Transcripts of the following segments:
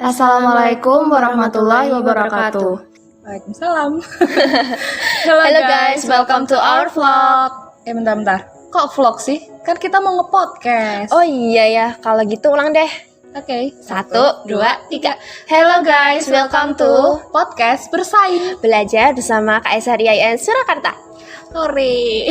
Assalamualaikum warahmatullahi wabarakatuh. Waalaikumsalam. Hello guys, welcome to our vlog. Bentar. Kok vlog sih? Kan kita mau nge-podcast. Oh iya ya, kalau gitu ulang deh. Oke. 1, 2, 3. Hello guys, welcome to podcast bersaing. Belajar bersama KSR IAIN Surakarta. Sore.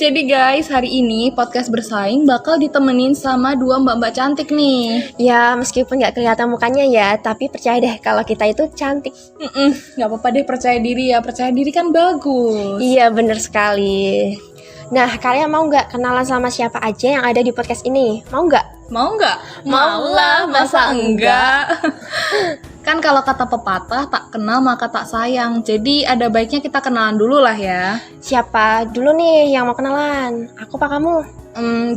Jadi guys, hari ini podcast bersaing bakal ditemenin sama dua mbak-mbak cantik nih. Ya, meskipun nggak kelihatan mukanya ya, tapi percaya deh kalau kita itu cantik. Nggak apa-apa deh, percaya diri ya. Percaya diri kan bagus. Iya, bener sekali. Nah, kalian mau nggak kenalan sama siapa aja yang ada di podcast ini? Mau nggak? Mau nggak? Maulah, masa enggak? Kan kalau kata pepatah, tak kenal maka tak sayang. Jadi ada baiknya kita kenalan dulu lah ya. Siapa dulu nih yang mau kenalan? Aku apa kamu?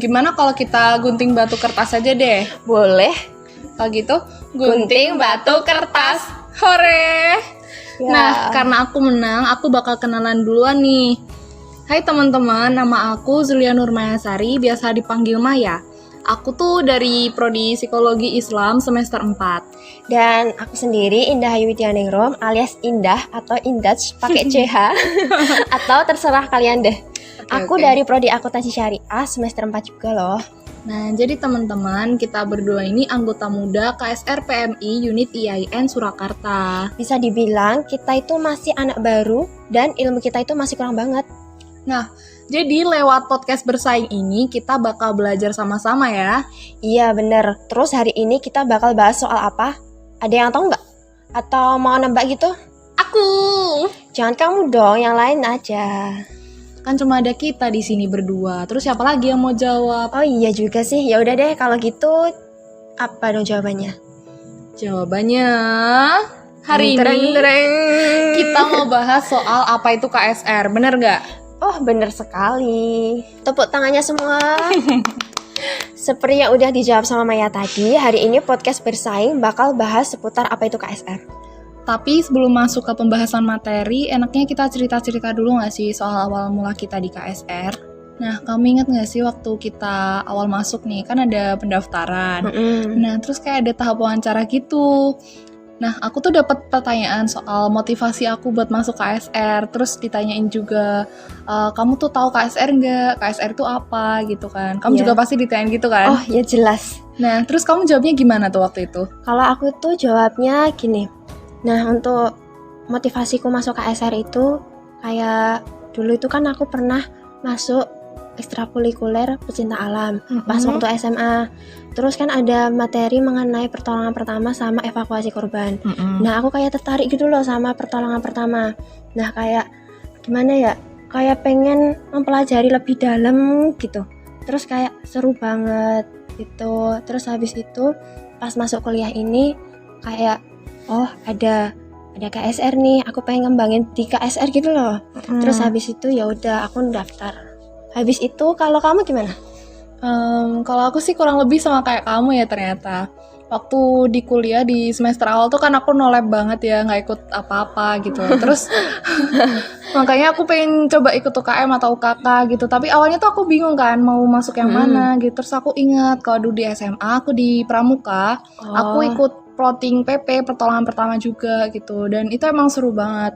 Gimana kalau kita gunting batu kertas aja deh? Boleh. Kalau gitu, Gunting batu kertas. Hore! Ya. Nah, karena aku menang, aku bakal kenalan duluan nih. Hai teman-teman, nama aku Zulia Nurmayasari, biasa dipanggil Maya. Aku tuh dari Prodi Psikologi Islam semester 4. Dan aku sendiri Indah Ayu Widyaningrum alias Indah atau Indaj pakai CH atau terserah kalian deh. Aku dari Prodi Akuntansi Syariah semester 4 juga loh. Nah, jadi teman-teman, kita berdua ini anggota muda KSR PMI Unit IAIN Surakarta. Bisa dibilang kita itu masih anak baru dan ilmu kita itu masih kurang banget. Nah, jadi lewat podcast bersaing ini kita bakal belajar sama-sama ya. Iya bener. Terus hari ini kita bakal bahas soal apa? Ada yang tahu nggak? Atau mau nebak gitu? Aku! Jangan kamu dong, yang lain aja. Kan cuma ada kita di sini berdua. Terus siapa lagi yang mau jawab? Oh iya juga sih. Ya udah deh kalau gitu apa dong jawabannya? Jawabannya hari ini kita mau bahas soal apa itu KSR. Bener nggak? Oh bener sekali. Tepuk tangannya semua. Seperti yang udah dijawab sama Maya tadi, hari ini podcast bersaing bakal bahas seputar apa itu KSR. Tapi sebelum masuk ke pembahasan materi, enaknya kita cerita-cerita dulu nggak sih soal awal mula kita di KSR? Nah, kamu ingat nggak sih waktu kita awal masuk nih, kan ada pendaftaran. Nah, terus kayak ada tahap wawancara gitu. Nah, aku tuh dapat pertanyaan soal motivasi aku buat masuk KSR. Terus ditanyain juga, kamu tuh tahu KSR nggak? KSR itu apa gitu kan? Kamu juga pasti ditanyain gitu kan? Oh ya jelas. Nah, terus kamu jawabnya gimana tuh waktu itu? Kalau aku tuh jawabnya gini. Nah, untuk motivasiku masuk KSR itu kayak dulu itu kan aku pernah masuk ekstrakurikuler pecinta alam pas waktu SMA. Terus kan ada materi mengenai pertolongan pertama sama evakuasi korban. Nah, aku kayak tertarik gitu loh sama pertolongan pertama. Nah, kayak gimana ya? Kayak pengen mempelajari lebih dalam gitu. Terus kayak seru banget gitu. Terus habis itu pas masuk kuliah ini kayak oh, ada KSR nih. Aku pengen ngembangin di KSR gitu loh. Terus habis itu ya udah aku daftar. Habis itu kalau kamu gimana? Kalau aku sih kurang lebih sama kayak kamu ya ternyata. Waktu di kuliah di semester awal tuh kan aku no lab banget ya, nggak ikut apa-apa gitu. Terus makanya aku pengen coba ikut UKM atau UKK gitu. Tapi awalnya tuh aku bingung kan mau masuk yang mana gitu. Terus aku ingat kalau dulu di SMA aku di Pramuka, aku ikut plotting PP pertolongan pertama juga gitu. Dan itu emang seru banget.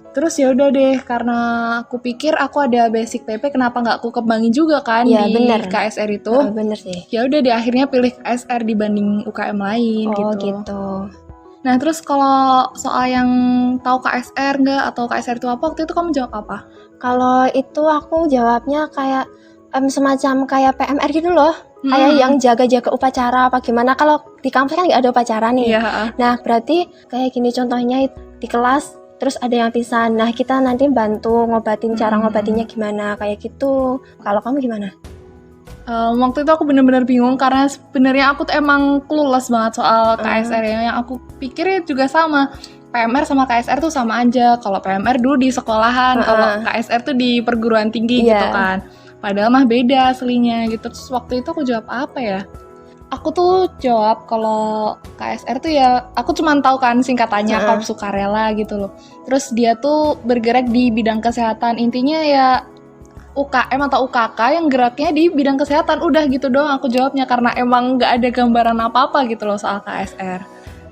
Terus ya udah deh, karena aku pikir aku ada basic PP, kenapa nggak aku kembangin juga kan di KSR itu? Bener sih. Ya udah deh, akhirnya pilih KSR dibanding UKM lain gitu. Nah, terus kalau soal yang tahu KSR nggak atau KSR itu apa, waktu itu kamu jawab apa? Kalau itu aku jawabnya kayak semacam kayak PMR gitu loh. Kayak yang jaga-jaga upacara apa gimana. Kalau di kampus kan nggak ada upacara nih. Nah, berarti kayak gini contohnya di kelas. Terus ada yang pisah, nah kita nanti bantu ngobatin, cara ngobatinnya gimana, kayak gitu. Kalau kamu gimana? Waktu itu aku bener-bener bingung karena sebenarnya aku tuh emang clueless banget soal KSR ya. Yang aku pikir juga sama, PMR sama KSR tuh sama aja. Kalau PMR dulu di sekolahan, kalau KSR tuh di perguruan tinggi gitu kan. Padahal mah beda aslinya gitu. Terus waktu itu aku jawab apa ya? Aku tuh jawab kalau KSR tuh ya, aku cuma tahu kan singkatannya Korps Sukarela gitu loh. Terus dia tuh bergerak di bidang kesehatan. Intinya ya UKM atau UKK yang geraknya di bidang kesehatan. Udah gitu doang aku jawabnya karena emang nggak ada gambaran apa-apa gitu loh soal KSR.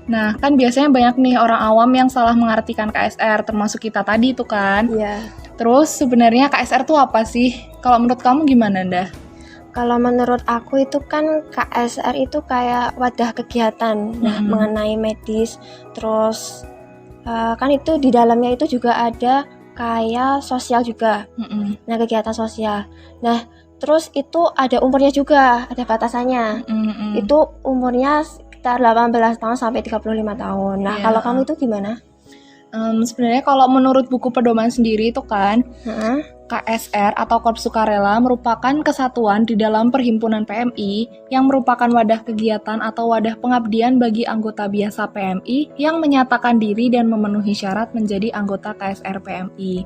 Nah, kan biasanya banyak nih orang awam yang salah mengartikan KSR, termasuk kita tadi tuh kan. Iya. Terus sebenarnya KSR tuh apa sih? Kalau menurut kamu gimana, Dah? Kalau menurut aku itu kan KSR itu kayak wadah kegiatan mengenai medis. Terus kan itu di dalamnya itu juga ada kayak sosial juga. Nah, kegiatan sosial. Nah, terus itu ada umurnya juga, ada batasannya. Itu umurnya sekitar 18 tahun sampai 35 tahun. Nah, kalau kamu itu gimana? Sebenarnya kalau menurut buku pedoman sendiri itu kan, KSR atau Korps Sukarela merupakan kesatuan di dalam perhimpunan PMI yang merupakan wadah kegiatan atau wadah pengabdian bagi anggota biasa PMI yang menyatakan diri dan memenuhi syarat menjadi anggota KSR PMI.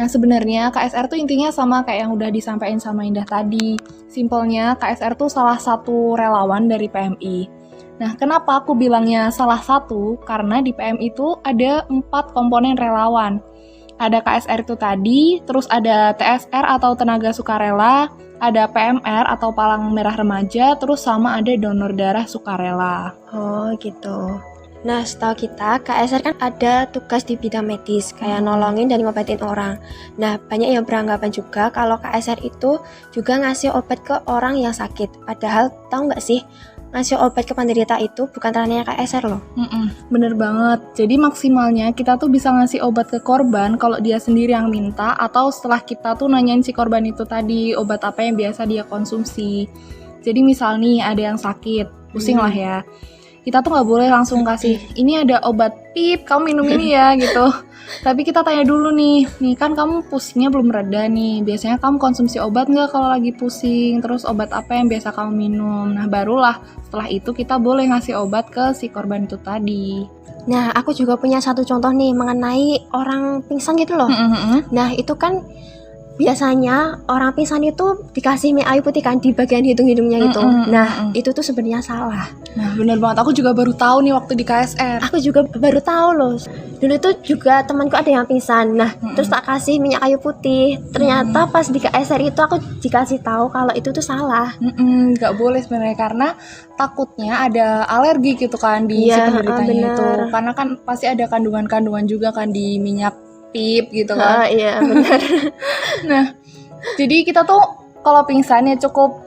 Nah, sebenarnya KSR tuh intinya sama kayak yang udah disampaikan sama Indah tadi. Simpelnya KSR tuh salah satu relawan dari PMI. Nah, kenapa aku bilangnya salah satu? Karena di PMI itu ada 4 komponen relawan. Ada KSR itu tadi, terus ada TSR atau Tenaga Sukarela, ada PMR atau Palang Merah Remaja, terus sama ada donor darah sukarela. Oh gitu. Nah, setahu kita KSR kan ada tugas di bidang medis, kayak nolongin dan ngobatin orang. Nah, banyak yang beranggapan juga kalau KSR itu juga ngasih obat ke orang yang sakit. Padahal tahu nggak sih, ngasih obat ke penderita itu bukan ranahnya KSR loh. Bener banget. Jadi maksimalnya kita tuh bisa ngasih obat ke korban kalau dia sendiri yang minta, atau setelah kita tuh nanyain si korban itu tadi obat apa yang biasa dia konsumsi. Jadi misal nih ada yang sakit, pusing lah ya. Kita tuh nggak boleh langsung kasih, ini ada obat pip, kamu minum ini ya gitu. Tapi kita tanya dulu nih kan kamu pusingnya belum reda nih, biasanya kamu konsumsi obat nggak kalau lagi pusing, terus obat apa yang biasa kamu minum. Nah, barulah setelah itu kita boleh ngasih obat ke si korban itu tadi. Nah, aku juga punya satu contoh nih mengenai orang pingsan gitu loh. Nah, itu kan biasanya orang pingsan itu dikasih mie ayu putih kan di bagian hidung-hidungnya gitu. Nah, itu tuh sebenarnya salah. Nah, bener banget. Aku juga baru tahu nih waktu di KSR. Aku juga baru tahu loh. Dulu tuh juga temanku ada yang pingsan. Nah, terus tak kasih minyak kayu putih. Ternyata pas di KSR itu aku dikasih tahu kalau itu tuh salah. Nggak boleh sebenarnya, karena takutnya ada alergi gitu kan di si penderitanya itu. Karena kan pasti ada kandungan-kandungan juga kan di minyak pip gitu kan. Iya, benar. Nah, jadi kita tuh kalau pingsan ya cukup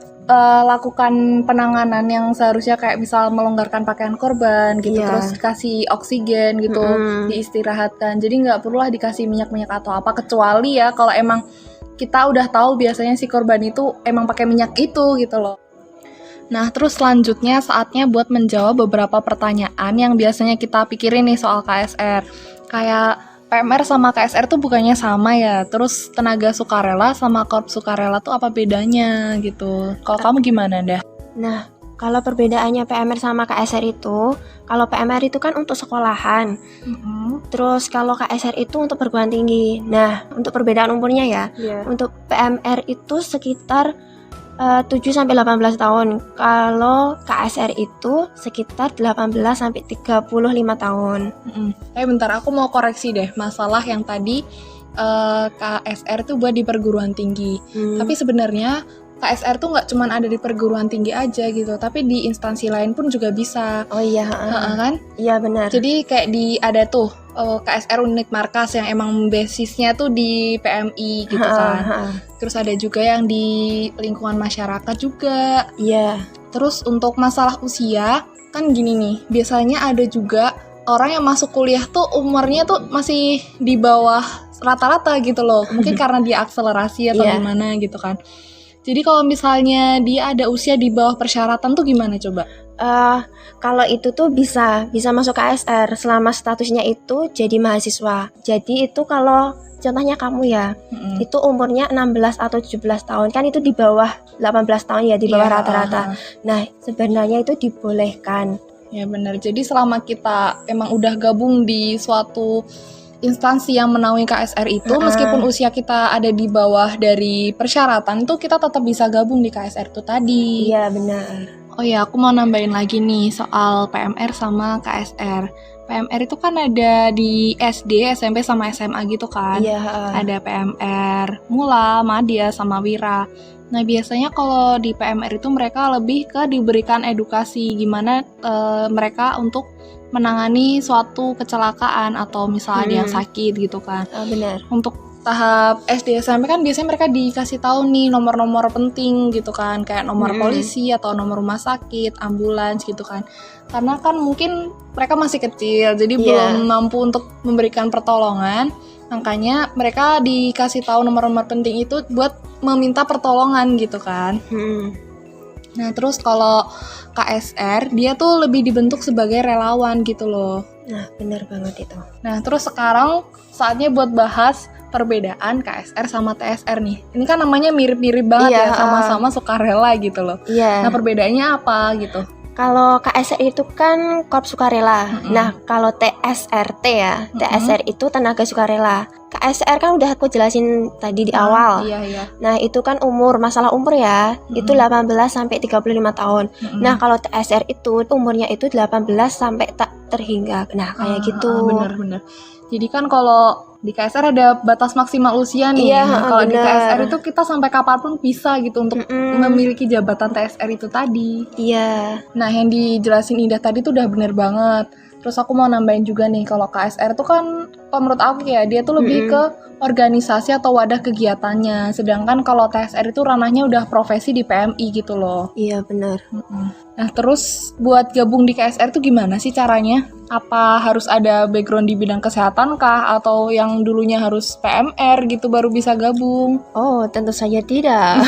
lakukan penanganan yang seharusnya kayak misal melonggarkan pakaian korban gitu, terus kasih oksigen gitu, diistirahatkan. Jadi nggak perlu lah dikasih minyak-minyak atau apa, kecuali ya kalau emang kita udah tahu biasanya si korban itu emang pakai minyak itu gitu loh. Nah, terus selanjutnya saatnya buat menjawab beberapa pertanyaan yang biasanya kita pikirin nih soal KSR. Kayak PMR sama KSR tuh bukannya sama ya? Terus Tenaga Sukarela sama Korps Sukarela tuh apa bedanya gitu? Kalau kamu gimana, Dah? Nah, kalau perbedaannya PMR sama KSR itu, kalau PMR itu kan untuk sekolahan. Terus kalau KSR itu untuk perguruan tinggi. Nah, untuk perbedaan umurnya ya. Untuk PMR itu sekitar 7-18 tahun. Kalau KSR itu sekitar 18-35 tahun. Bentar, aku mau koreksi deh masalah yang tadi KSR tuh buat di perguruan tinggi. Tapi sebenarnya KSR tuh nggak cuma ada di perguruan tinggi aja gitu, tapi di instansi lain pun juga bisa. Oh iya, kan? Iya benar. Jadi kayak ada tuh KSR unit markas yang emang basisnya tuh di PMI gitu kan. Terus ada juga yang di lingkungan masyarakat juga. Iya. Terus untuk masalah usia kan gini nih, biasanya ada juga orang yang masuk kuliah tuh umurnya tuh masih di bawah rata-rata gitu loh. Mungkin karena dia akselerasi atau gimana gitu kan. Jadi kalau misalnya dia ada usia di bawah persyaratan tuh gimana coba? Kalau itu tuh bisa masuk KSR selama statusnya itu jadi mahasiswa. Jadi itu kalau contohnya kamu ya, itu umurnya 16 atau 17 tahun, kan itu di bawah 18 tahun ya, di bawah rata-rata. Nah, sebenarnya itu dibolehkan. Ya benar. Jadi selama kita emang udah gabung di suatu instansi yang menaungi KSR itu, meskipun usia kita ada di bawah dari persyaratan, tuh kita tetap bisa gabung di KSR itu tadi. Iya benar. Oh ya, aku mau nambahin lagi nih soal PMR sama KSR. PMR itu kan ada di SD, SMP, sama SMA gitu kan. Iya. Ada PMR Mula, Madya, sama Wira. Nah biasanya kalau di PMR itu mereka lebih ke diberikan edukasi gimana mereka untuk menangani suatu kecelakaan atau misalnya ada yang sakit gitu kan. Benar. Untuk tahap SD SMP kan biasanya mereka dikasih tahu nih nomor-nomor penting gitu kan, kayak nomor polisi atau nomor rumah sakit, ambulans gitu kan. Karena kan mungkin mereka masih kecil, jadi belum mampu untuk memberikan pertolongan. Makanya mereka dikasih tahu nomor-nomor penting itu buat meminta pertolongan gitu kan. Nah terus kalau KSR dia tuh lebih dibentuk sebagai relawan gitu loh. Nah benar banget itu. Nah terus sekarang saatnya buat bahas perbedaan KSR sama TSR nih. Ini kan namanya mirip-mirip banget ya, sama-sama sukarela gitu loh. Nah perbedaannya apa gitu? Kalau KSR itu kan Korps Sukarela. Nah, kalau TSRT ya, TSR itu tenaga sukarela. KSR kan udah aku jelasin tadi di awal. Iya. Nah, itu kan masalah umur ya. Itu 18 sampai 35 tahun. Nah, kalau TSR itu umurnya itu 18 sampai tak terhingga. Nah, kayak gitu. Bener. Jadi kan kalau di KSR ada batas maksimal usia nih. Nah, kalau di TSR itu kita sampai kapanpun bisa gitu untuk memiliki jabatan TSR itu tadi. Iya. Nah, yang dijelasin Indah tadi tuh udah bener banget. Terus aku mau nambahin juga nih, kalau KSR tuh kan kalau menurut aku ya, dia tuh lebih ke organisasi atau wadah kegiatannya. Sedangkan kalau TSR itu ranahnya udah profesi di PMI gitu loh. Iya, benar. Nah, terus buat gabung di KSR tuh gimana sih caranya? Apa harus ada background di bidang kesehatan kah? Atau yang dulunya harus PMR gitu baru bisa gabung? Oh, tentu saja tidak.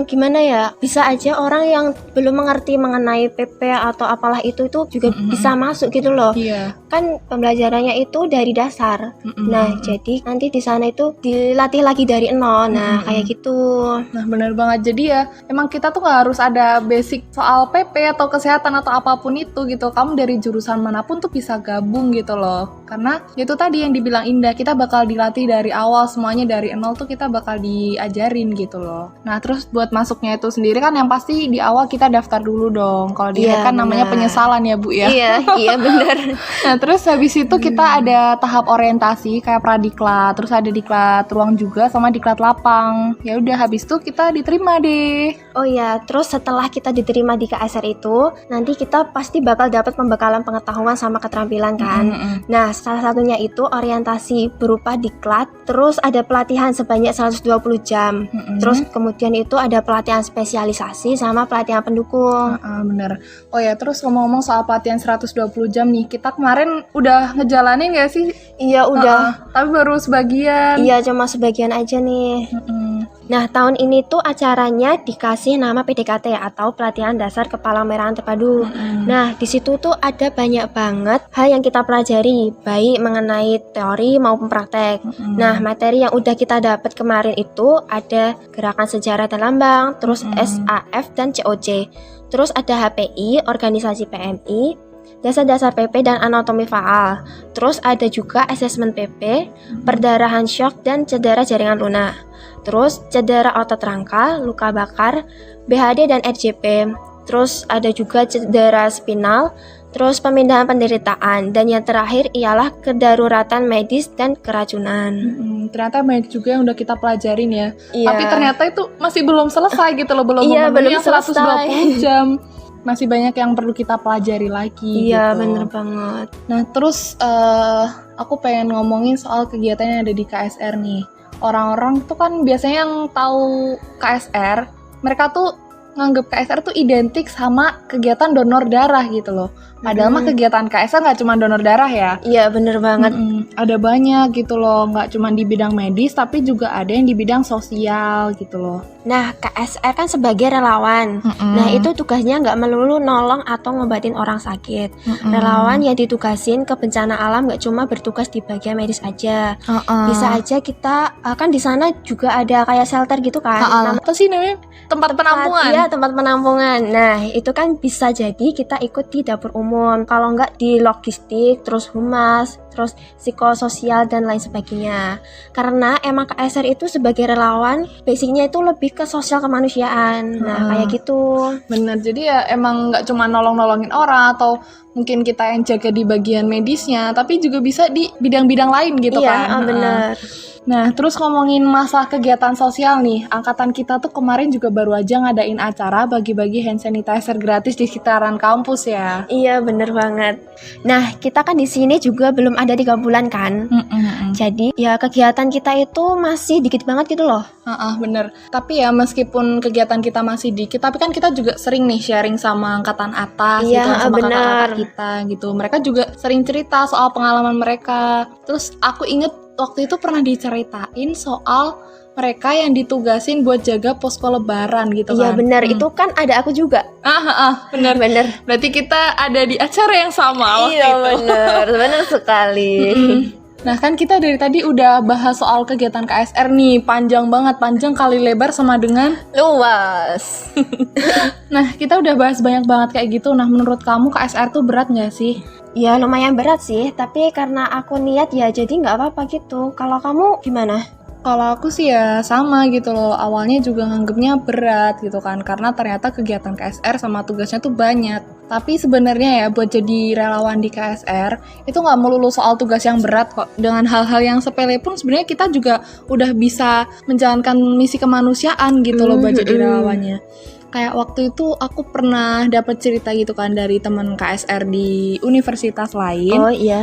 Gimana ya? Bisa aja orang yang belum mengerti mengenai PP atau apalah itu juga bisa masuk gitu loh. Iya. Kan pembelajarannya itu dari dasar. Nah, jadi nanti di sana itu dilatih lagi dari nol. Nah, kayak gitu. Nah, benar banget. Jadi ya, emang kita tuh nggak harus ada basic soal PP atau kesehatan atau apapun itu gitu. Kamu dari jurusan manapun tuh bisa gabung gitu loh. Karena itu tadi yang dibilang Indah, kita bakal dilatih dari awal, semuanya dari nol tuh kita bakal diajarin gitu loh. Nah, terus buat masuknya itu sendiri kan yang pasti di awal kita daftar dulu dong. Kalau di kan namanya penyesalan ya, Bu ya. Iya benar. Nah, terus habis itu kita ada tahap orientasi kayak pradiklat, terus ada diklat ruang juga sama diklat lapang. Ya udah, habis itu kita diterima deh. Oh iya, terus setelah kita diterima di KSR itu, nanti kita pasti bakal dapat pembekalan pengetahuan sama keterampilan kan. Nah, salah satunya itu orientasi berupa diklat, terus ada pelatihan sebanyak 120 jam. Terus kemudian itu ada pelatihan spesialisasi sama pelatihan pendukung. Bener. Oh ya, terus ngomong-ngomong soal pelatihan 120 jam nih, kita kemarin udah ngejalanin gak sih? Iya, udah. Tapi baru sebagian. Iya, cuma sebagian aja nih. Nah, tahun ini tuh acaranya dikasih nama PDKT atau Pelatihan Dasar Kepalang-Merahan Terpadu. Nah, di situ tuh ada banyak banget hal yang kita pelajari, baik mengenai teori maupun praktek. Nah, materi yang udah kita dapat kemarin itu ada gerakan sejarah dan lambang, terus SAF dan COC. Terus ada HPI, organisasi PMI, dasar-dasar PP dan anatomi faal. Terus ada juga asesmen PP, perdarahan syok dan cedera jaringan lunak. Terus cedera otot rangka, luka bakar, BHD dan RJP. Terus ada juga cedera spinal, terus pemindahan penderitaan, dan yang terakhir ialah kedaruratan medis dan keracunan. Ternyata banyak juga yang udah kita pelajarin ya. Iya. Tapi ternyata itu masih belum selesai gitu loh, belum Iya, memenuhi belum yang 120 jam. Masih banyak yang perlu kita pelajari lagi. Iya, gitu. bener banget. Nah, terus aku pengen ngomongin soal kegiatan yang ada di KSR nih. Orang-orang tuh kan biasanya yang tahu KSR, mereka tuh nganggep KSR tuh identik sama kegiatan donor darah gitu loh. Padahal mah kegiatan KSR nggak cuma donor darah ya. Iya, bener banget. Ada banyak gitu loh, nggak cuma di bidang medis, tapi juga ada yang di bidang sosial gitu loh. Nah, KSR kan sebagai relawan. Nah, itu tugasnya nggak melulu nolong atau ngobatin orang sakit. Relawan yang ditugasin ke bencana alam nggak cuma bertugas di bagian medis aja. Bisa aja kita kan di sana juga ada kayak shelter gitu kan. Apa sih namanya? Tempat penampungan. Iya, Iya, tempat penampungan. Nah, itu kan bisa jadi kita ikut di dapur umum. Kalau enggak di logistik, terus humas, terus psikososial dan lain sebagainya. Karena emang KSR itu sebagai relawan, basicnya itu lebih ke sosial kemanusiaan. Nah, kayak gitu. Bener, jadi ya emang nggak cuma nolong-nolongin orang atau mungkin kita yang jaga di bagian medisnya, tapi juga bisa di bidang-bidang lain gitu kan. Iya, bener. Nah, terus ngomongin masalah kegiatan sosial nih, angkatan kita tuh kemarin juga baru aja ngadain acara bagi-bagi hand sanitizer gratis di sekitaran kampus ya. Iya, bener banget. Nah, kita kan di sini juga belum ada 3 bulan kan. Jadi, ya kegiatan kita itu masih dikit banget gitu loh. Bener. Tapi ya meskipun kegiatan kita masih dikit, tapi kan kita juga sering nih sharing sama angkatan atas Iya, gitu, sama bener. kakak-kakak kita gitu. Mereka juga sering cerita soal pengalaman mereka. Terus aku inget waktu itu pernah diceritain soal mereka yang ditugasin buat jaga posko lebaran gitu Iya, kan. bener. Itu kan ada aku juga. Bener. Bener. Berarti kita ada di acara yang sama waktu Iya, itu. bener sekali. Nah kan kita dari tadi udah bahas soal kegiatan KSR nih, panjang banget, panjang kali lebar sama dengan Luas. Nah kita udah bahas banyak banget kayak gitu. Nah menurut kamu KSR tuh berat gak sih? Ya lumayan berat sih, tapi karena aku niat ya jadi nggak apa-apa gitu. Kalau kamu gimana? Kalau aku sih ya sama gitu loh, awalnya juga nganggepnya berat gitu kan, karena ternyata kegiatan KSR sama tugasnya tuh banyak. Tapi sebenarnya ya buat jadi relawan di KSR itu nggak melulu soal tugas yang berat kok. Dengan hal-hal yang sepele pun sebenarnya kita juga udah bisa menjalankan misi kemanusiaan gitu loh buat jadi relawannya. Kayak waktu itu aku pernah dapat cerita gitu kan dari teman KSR di universitas lain. Oh iya,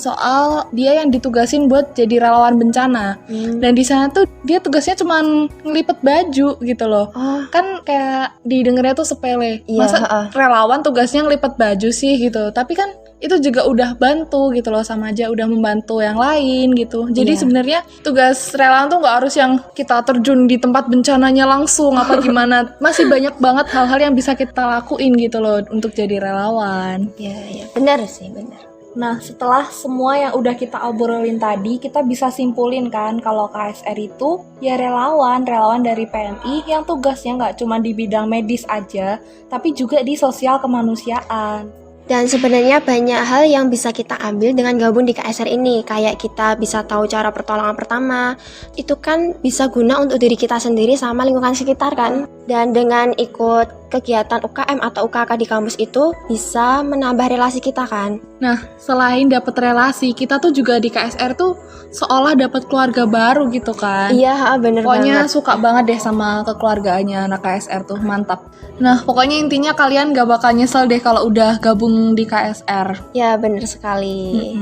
soal dia yang ditugasin buat jadi relawan bencana. Dan di sana tuh dia tugasnya cuman ngelipet baju gitu loh. Kan kayak didengarnya tuh sepele. Iya, Masa relawan tugasnya ngelipet baju sih gitu. Tapi kan itu juga udah bantu gitu loh, sama aja udah membantu yang lain gitu. Jadi sebenarnya tugas relawan tuh nggak harus yang kita terjun di tempat bencananya langsung apa gimana. Masih banyak banget hal-hal yang bisa kita lakuin gitu loh untuk jadi relawan. Iya, benar sih, benar. Nah, setelah semua yang udah kita obrolin tadi, kita bisa simpulin kan kalau KSR itu ya relawan dari PMI yang tugasnya nggak cuma di bidang medis aja, tapi juga di sosial kemanusiaan. Dan sebenarnya banyak hal yang bisa kita ambil dengan gabung di KSR ini. Kayak kita bisa tahu cara pertolongan pertama. Itu kan bisa guna untuk diri kita sendiri sama lingkungan sekitar kan. Dan dengan ikut kegiatan UKM atau UKK di kampus itu bisa menambah relasi kita kan. Nah, selain dapat relasi, kita tuh juga di KSR tuh seolah dapat keluarga baru gitu kan. Iya, bener Pokoknya banget. suka banget deh sama kekeluargaannya anak KSR tuh, mantap. Nah, pokoknya intinya kalian gak bakal nyesel deh kalau udah gabung di KSR. Ya, bener sekali.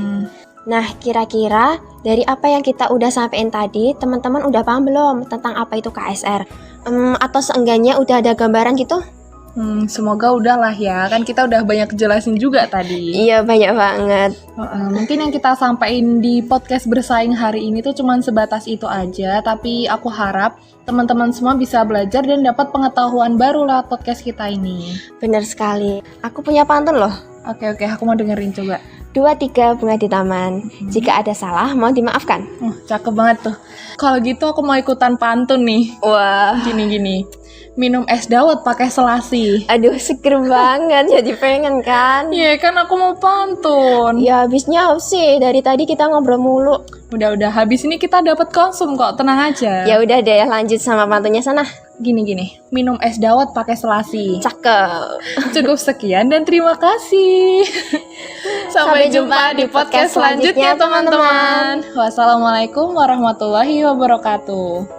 Nah, kira-kira dari apa yang kita udah sampein tadi, teman-teman udah paham belum tentang apa itu KSR? Atau seenggaknya udah ada gambaran gitu? Semoga udah lah ya, kan kita udah banyak jelasin juga tadi. Iya, banyak banget. Mungkin yang kita sampaikan di podcast bersaing hari ini tuh cuman sebatas itu aja, tapi aku harap teman-teman semua bisa belajar dan dapat pengetahuan baru lewat podcast kita ini. Bener sekali. Aku punya pantun loh. Oke, aku mau dengerin coba. 2, 3 bunga di taman. Jika ada salah, mohon dimaafkan. Cakep banget tuh. Kalau gitu aku mau ikutan pantun nih. Wah. Gini. Minum es dawet pakai selasi. Aduh, seger banget. Jadi pengen kan? Iya kan aku mau pantun. Ya, habisnya apa sih? Dari tadi kita ngobrol mulu. Udah, habis ini kita dapat konsum kok, tenang aja. Ya udah deh, lanjut sama pantunnya sana. Gini. Minum es dawet pakai selasi. Cakep. Cukup sekian dan terima kasih. Sampai jumpa di podcast selanjutnya teman-teman. Wassalamualaikum warahmatullahi wabarakatuh.